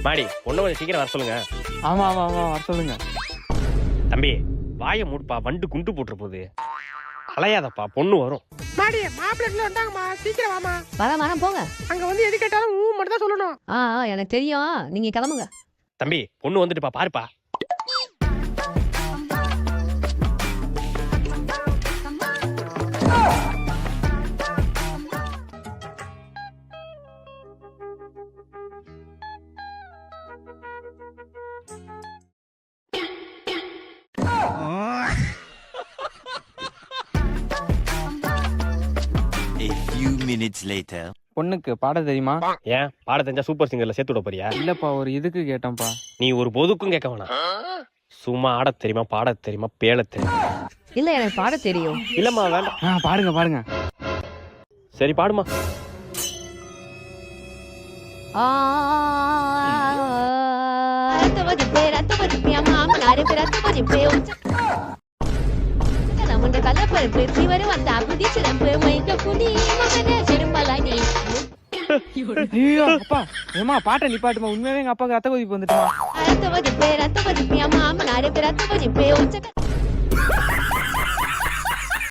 மாடி பொண்ணு கொஞ்சம் சீக்கிரம் வர சொல்லுங்க. ஆமா ஆமா ஆமா வர சொல்லுங்க. தம்பி வாயை மூடுப்பா, வண்டு குண்டு போட்டுற போகுது. அலையாதப்பா, பொண்ணு வரும். மாடி மாப்பிள்ளை வந்தாங்கம்மா, சீக்கிரம் வாமா. வரேன் போங்க. அங்க வந்து எது கேட்டாலும் ஊ மட்டும் தான் சொல்லணும். எனக்கு தெரியும், நீங்க கிளம்புங்க. தம்பி பொண்ணு வந்துட்டுப்பா, பாருப்பா. A few minutes later. பொண்ணுக்கு பாட தெரியுமா? ஏன் பாட தெரிஞ்சா சூப்பர் சிங்கர்ல சேர்த்து விட போறியா? இல்லப்பா, ஒரு இதுக்கு கேட்டேன்ப்பா. நீ ஒரு பொதுக்கும் கேட்க வேணாம். சும்மா ஆட தெரியுமா, பாட தெரியுமா, பேள தெரியுமா? இல்ல எனக்கு பாட தெரியும். இல்லம்மா வேண்டாம். பாடுங்க பாடுங்க. சரி பாடுமா. ஐயோ அப்பா, ஏமா பாட்டை நிப்பாட்டுமா. உண்மையாவே எங்க அப்பாவுக்கு ரத்த கொதிப்பு வந்துட்டுமா.